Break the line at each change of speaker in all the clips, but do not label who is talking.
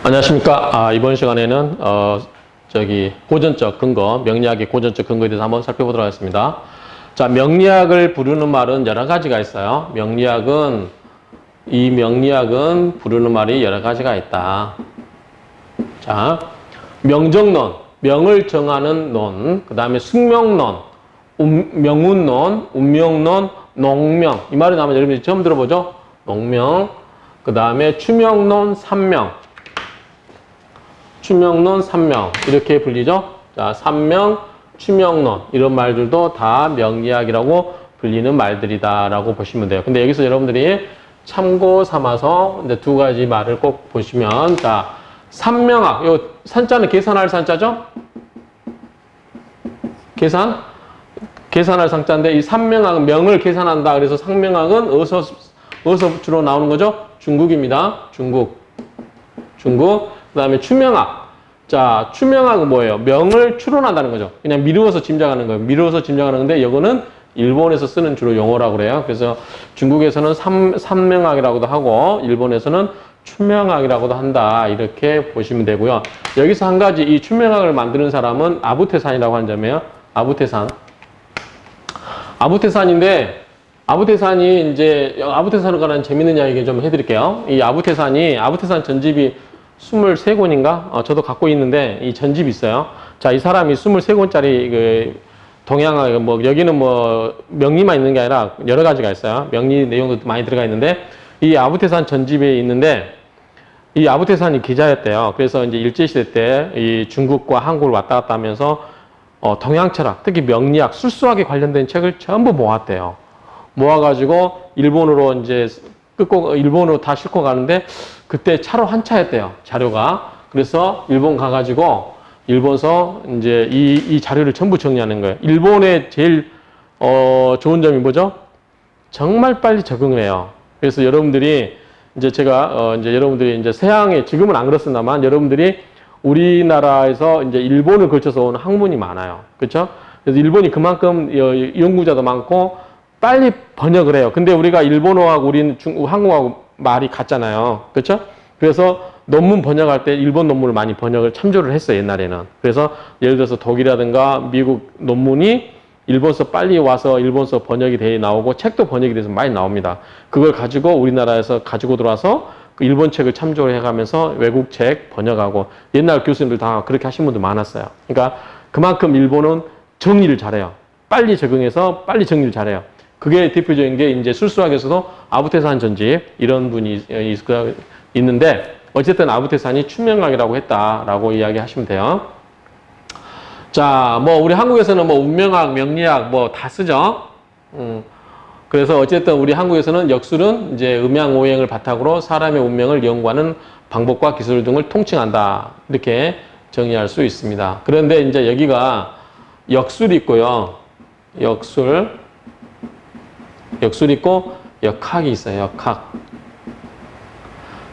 안녕하십니까. 이번 시간에는 고전적 근거, 명리학의 고전적 근거에 대해서 한번 살펴보도록 하겠습니다. 자, 명리학을 부르는 말은 여러 가지가 있어요. 명리학은 부르는 말이 여러 가지가 있다. 자, 명정론, 명을 정하는 론, 그 다음에 숙명론, 명운론, 운명론, 농명. 이 말이 나오면 여러분들이 처음 들어보죠? 농명. 그 다음에 추명론, 삼명. 추명론, 삼명. 이렇게 불리죠? 자, 삼명, 추명론. 이런 말들도 다 명리학이라고 불리는 말들이다라고 보시면 돼요. 근데 여기서 여러분들이 참고 삼아서 이제 두 가지 말을 꼭 보시면, 자, 삼명학. 요 산자는 계산할 산자죠? 계산할 상자인데 이 삼명학은 명을 계산한다. 그래서 상명학은 어디서 주로 나오는 거죠? 중국입니다. 중국. 그 다음에 추명학. 자, 추명학은 뭐예요? 명을 추론한다는 거죠. 그냥 미루어서 짐작하는 거예요. 미루어서 짐작하는 건데, 이거는 일본에서 쓰는 주로 용어라고 그래요. 그래서 중국에서는 삼명학이라고도 하고, 일본에서는 추명학이라고도 한다. 이렇게 보시면 되고요. 여기서 한 가지 이 추명학을 만드는 사람은 아부테산이라고 하는 점이에요. 아부테산인데, 아부테산에 관한 재밌는 이야기 좀 해드릴게요. 이 아부테산 전집이 23권인가? 저도 갖고 있는데, 이 전집이 있어요. 자, 이 사람이 23권짜리 동양학, 여기는 명리만 있는 게 아니라 여러 가지가 있어요. 명리 내용도 많이 들어가 있는데, 이 아부테산 전집에 있는데, 이 아부테산이 기자였대요. 그래서 이제 일제시대 때 이 중국과 한국을 왔다 갔다 하면서, 동양 철학, 특히 명리학, 술수학에 관련된 책을 전부 모았대요. 모아가지고, 일본으로 다 싣고 가는데, 그때 차로 한 차였대요. 자료가. 그래서 일본 가가지고 일본서 이제 이 자료를 전부 정리하는 거예요. 일본의 제일 좋은 점이 뭐죠? 정말 빨리 적응을 해요. 그래서 여러분들이 이제 여러분들이 이제 서양에 지금은 안 그렇습니다만 여러분들이 우리나라에서 이제 일본을 거쳐서 온 학문이 많아요. 그렇죠? 그래서 일본이 그만큼 연구자도 많고 빨리 번역을 해요. 근데 우리가 일본어하고 우리는 한국하고 말이 같잖아요. 그렇죠? 그래서 논문 번역할 때 일본 논문을 많이 참조를 했어요, 옛날에는. 그래서 예를 들어서 독일이라든가 미국 논문이 일본서 빨리 와서 일본서 번역이 돼 나오고 책도 번역이 돼서 많이 나옵니다. 그걸 가지고 우리나라에서 가지고 들어와서 그 일본 책을 참조를 해가면서 외국 책 번역하고 옛날 교수님들 다 그렇게 하신 분들 많았어요. 그러니까 그만큼 일본은 정리를 잘해요. 빨리 적응해서 빨리 정리를 잘해요. 그게 대표적인 게 이제 술수학에서도 아부테산 전집 이런 분이 있는데 어쨌든 아부테산이 추명학이라고 했다라고 이야기하시면 돼요. 자, 우리 한국에서는 운명학, 명리학 다 쓰죠. 그래서 어쨌든 우리 한국에서는 역술은 이제 음양오행을 바탕으로 사람의 운명을 연구하는 방법과 기술 등을 통칭한다. 이렇게 정의할 수 있습니다. 그런데 이제 여기가 역술이 있고요. 역술이 있고 역학이 있어요. 역학.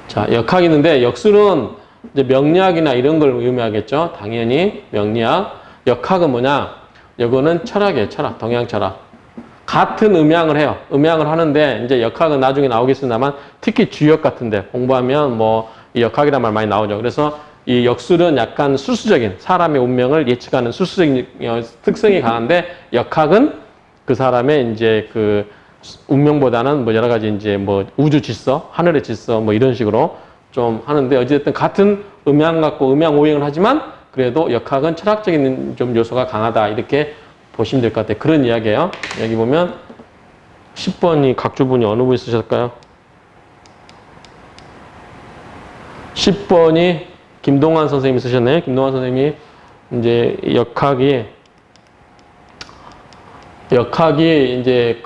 자, 역학이 있는데 역술은 이제 명리학이나 이런 걸 의미하겠죠. 당연히 명리학. 역학은 뭐냐? 이거는 철학이에요. 철학. 동양 철학. 같은 음양을 해요. 음양을 하는데 이제 역학은 나중에 나오겠습니다만 특히 주역 같은데 공부하면 이 역학이란 말 많이 나오죠. 그래서 이 역술은 약간 술수적인 사람의 운명을 예측하는 술수적인 특성이 강한데 역학은 그 사람의 이제 그 운명보다는 여러 가지 이제 우주 질서, 하늘의 질서 이런 식으로 좀 하는데 어쨌든 같은 음양 갖고 음양 오행을 하지만 그래도 역학은 철학적인 좀 요소가 강하다 이렇게 보시면 될 것 같아요. 그런 이야기예요. 여기 보면 10번이 각주분이 어느 분이 쓰셨을까요? 10번이 김동환 선생님이 쓰셨네요. 김동환 선생님이 이제 역학이 이제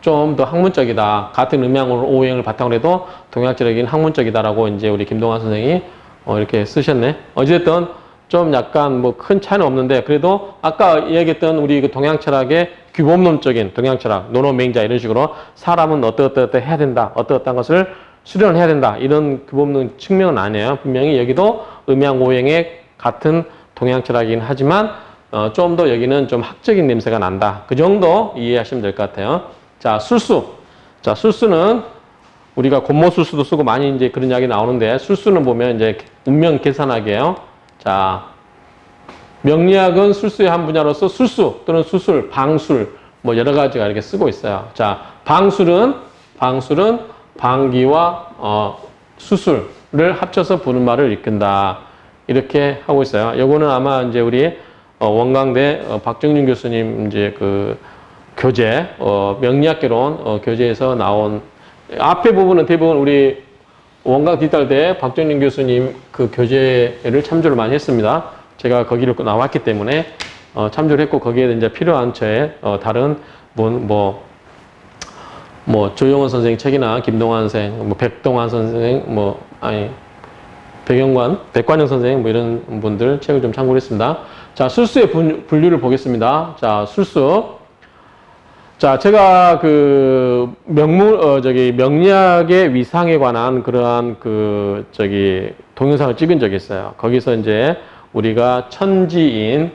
좀 더 학문적이다. 같은 음양으로 오행을 바탕으로 해도 동양적인 학문적이다라고 이제 우리 김동환 선생이 이렇게 쓰셨네. 어쨌든 좀 약간 큰 차이는 없는데 그래도 아까 얘기했던 우리 그 동양 철학의 규범론적인 동양 철학, 노노맹자 이런 식으로 사람은 어떠 해야 된다. 어떤 것을 수련해야 된다. 이런 규범론 측면은 아니에요. 분명히 여기도 음양 오행의 같은 동양 철학이긴 하지만 좀 더 여기는 좀 학적인 냄새가 난다. 그 정도 이해하시면 될 것 같아요. 자, 술수. 자, 술수는 우리가 곤모술수도 쓰고 많이 이제 그런 이야기 나오는데 술수는 보면 이제 운명 계산하기예요. 자, 명리학은 술수의 한 분야로서 술수 또는 수술, 방술 뭐 여러 가지가 이렇게 쓰고 있어요. 자, 방술은 방기와 수술을 합쳐서 부는 말을 이끈다. 이렇게 하고 있어요. 요거는 아마 이제 우리 원광대 박정윤 교수님 이제 그 교재 명리학개론 교재에서 나온 앞에 부분은 대부분 우리 원광 뒷달대 박정윤 교수님 그 교재를 참조를 많이 했습니다. 제가 거기를 나왔기 때문에 참조를 했고 거기에 이제 필요한 저의 다른 분 뭐 조용원 선생 책이나 김동환 선생, 뭐 백동환 선생, 백관영 선생 뭐 이런 분들 책을 좀 참고를 했습니다. 자, 술수의 분류를 보겠습니다. 자, 술수. 자, 제가 그 명리학의 위상에 관한 그러한 동영상을 찍은 적이 있어요. 거기서 이제 우리가 천지인,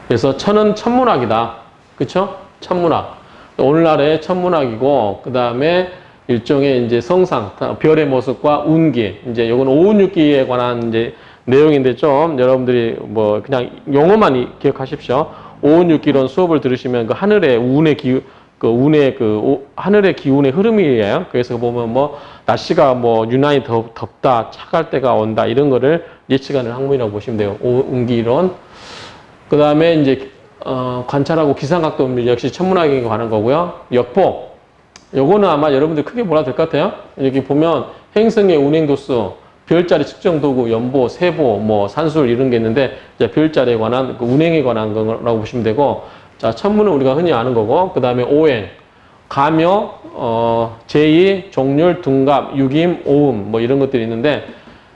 그래서 천은 천문학이다. 그쵸? 천문학. 오늘날의 천문학이고, 그 다음에 일종의 이제 성상, 별의 모습과 운기, 이제 요건 오운육기에 관한 이제 내용인데 좀 여러분들이 뭐 그냥 용어만 기억하십시오. 오운육기론 수업을 들으시면 그 하늘의 하늘의 기운의 흐름이에요. 그래서 보면 뭐 날씨가 뭐 유난히 덥다, 차갈 때가 온다 이런 거를 예측하는 학문이라고 보시면 돼요. 오운기론. 그 다음에 이제 관찰하고 기상각도 역시 천문학에 관한 거고요. 역포. 요거는 아마 여러분들 크게 몰라도 될 것 같아요. 여기 보면 행성의 운행도수, 별자리 측정 도구, 연보, 세보, 뭐 산술 이런 게 있는데 이제 별자리에 관한 그 운행에 관한 거라고 보시면 되고, 자, 천문은 우리가 흔히 아는 거고, 그 다음에 오행, 가묘, 제의, 종률, 둔갑, 유김, 오음 뭐 이런 것들이 있는데,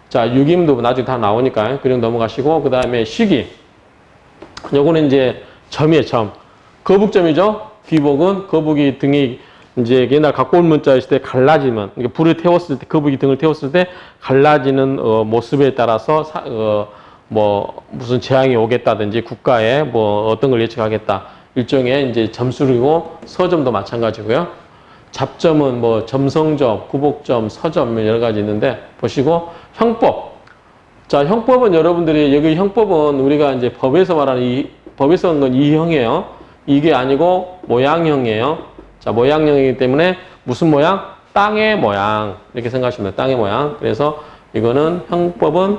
자, 유김도 나중에 다 나오니까 그냥 넘어가시고, 그 다음에 시기. 요거는 이제 점이에요, 점. 거북점이죠. 귀복은 거북이 등이 이제 옛날 갖고 온 문자 있을 때 갈라지면, 불을 태웠을 때, 거북이 등을 태웠을 때 갈라지는 모습에 따라서 뭐 무슨 재앙이 오겠다든지 국가에 뭐 어떤 걸 예측하겠다. 일종의 이제 점수이고 서점도 마찬가지고요. 잡점은 뭐 점성점, 구복점, 서점 여러 가지 있는데 보시고 형법. 자, 형법은 여러분들이 여기 형법은 우리가 이제 법에서 말하는 법에서 하는 건 이형이에요. 이게 아니고 모양형이에요. 자, 모양형이기 때문에 무슨 모양? 땅의 모양. 이렇게 생각하시면 돼요. 땅의 모양. 그래서 이거는 형법은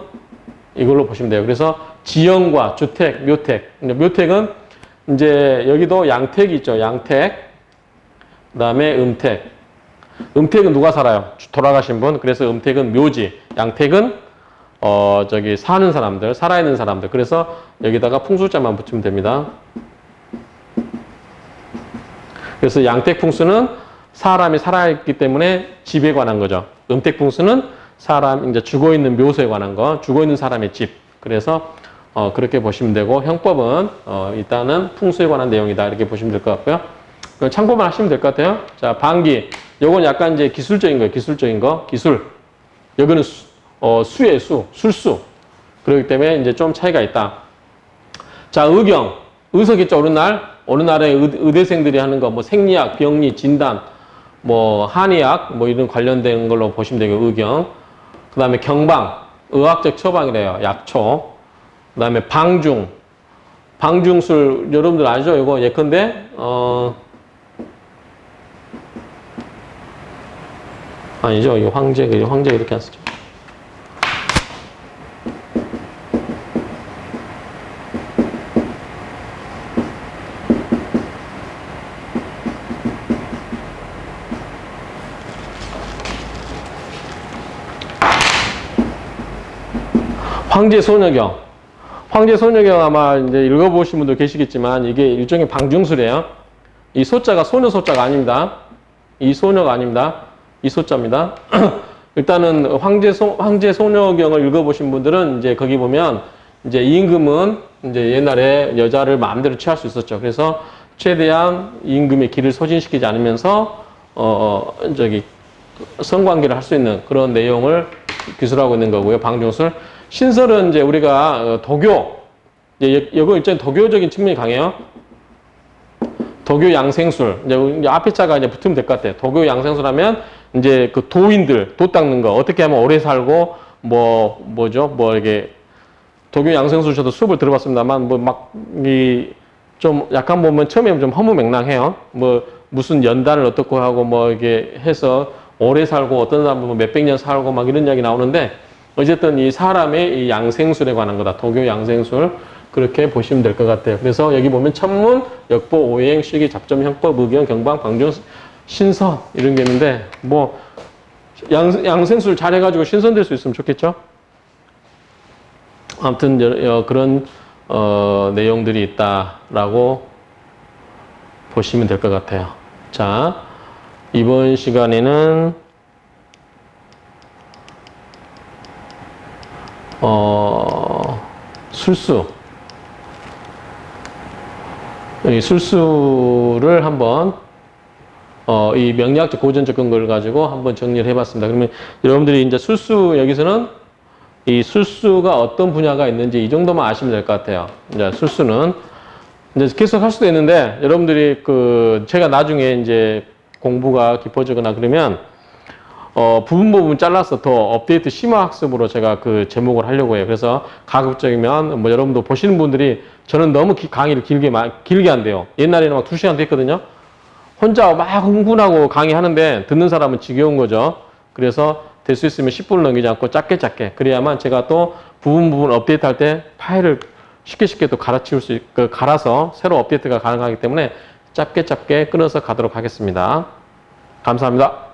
이걸로 보시면 돼요. 그래서 지형과 주택, 묘택. 묘택은 이제 여기도 양택이 있죠. 양택. 그 다음에 음택. 음택은 누가 살아요? 돌아가신 분. 그래서 음택은 묘지. 양택은 사는 사람들, 살아있는 사람들. 그래서 여기다가 풍수자만 붙이면 됩니다. 그래서 양택풍수는 사람이 살아있기 때문에 집에 관한 거죠. 음택풍수는 사람, 이제 죽어있는 묘소에 관한 거, 죽어있는 사람의 집. 그래서, 그렇게 보시면 되고, 형법은, 일단은 풍수에 관한 내용이다. 이렇게 보시면 될 것 같고요. 참고만 하시면 될 것 같아요. 자, 방기. 요건 약간 이제 기술적인 거예요. 기술적인 거. 기술. 여기는 수의 수, 술수. 그렇기 때문에 이제 좀 차이가 있다. 자, 의경. 의석있죠, 오늘날에 의대생들이 하는 거, 뭐 생리학, 병리, 진단, 뭐 한의학, 뭐 이런 관련된 걸로 보시면 되고, 의경. 그 다음에 경방, 의학적 처방이래요, 약초. 그 다음에 방중, 방중술, 여러분들 아시죠? 이거 예컨대, 아니죠? 이거 황제 이렇게 안 쓰죠. 황제소녀경. 황제소녀경 아마 이제 읽어보신 분도 계시겠지만 이게 일종의 방중술이에요. 이 소자가 소녀 소자가 아닙니다. 이 소녀가 아닙니다. 이 소자입니다. 일단은 황제소녀경을 읽어보신 분들은 이제 거기 보면 이제 임금은 이제 옛날에 여자를 마음대로 취할 수 있었죠. 그래서 최대한 임금의 기를 소진시키지 않으면서 성관계를 할 수 있는 그런 내용을 기술하고 있는 거고요. 방중술. 신설은 이제 우리가 도교, 이거 일종의 도교적인 측면이 강해요. 도교 양생술. 이제 앞에 자가 이제 붙으면 될 것 같아요. 도교 양생술 하면 이제 그 도인들, 도 닦는 거. 어떻게 하면 오래 살고, 이게, 도교 양생술 저도 수업을 들어봤습니다만, 좀 약간 보면 처음에 좀 허무맹랑해요. 무슨 연단을 어떻게 하고 이게 해서 오래 살고 어떤 사람은 몇백 년 살고 막 이런 이야기 나오는데, 어쨌든 이 사람의 이 양생술에 관한 거다. 도교 양생술. 그렇게 보시면 될 것 같아요. 그래서 여기 보면 천문, 역보, 오행, 시기, 잡점, 형법, 의견, 경방, 방종, 신선 이런 게 있는데 양생술 잘해가지고 신선될 수 있으면 좋겠죠. 아무튼 그런 내용들이 있다라고 보시면 될 것 같아요. 자, 이번 시간에는 술수. 이 술수를 한번 이 명리학적 고전적 근거를 가지고 한번 정리를 해봤습니다. 그러면 여러분들이 이제 술수 여기서는 이 술수가 어떤 분야가 있는지 이 정도만 아시면 될 것 같아요. 이제 술수는 이제 계속 할 수도 있는데 여러분들이 제가 나중에 이제 공부가 깊어지거나 그러면 부분 잘라서 더 업데이트 심화학습으로 제가 그 제목을 하려고 해요. 그래서 가급적이면 여러분도 보시는 분들이 저는 너무 강의를 길게 한대요. 옛날에는 막 2시간도 했거든요. 혼자 막 흥분하고 강의하는데 듣는 사람은 지겨운 거죠. 그래서 될 수 있으면 10분을 넘기지 않고 짧게 그래야만 제가 또 부분 업데이트 할 때 파일을 쉽게 또 갈아서 새로 업데이트가 가능하기 때문에 짧게 끊어서 가도록 하겠습니다. 감사합니다.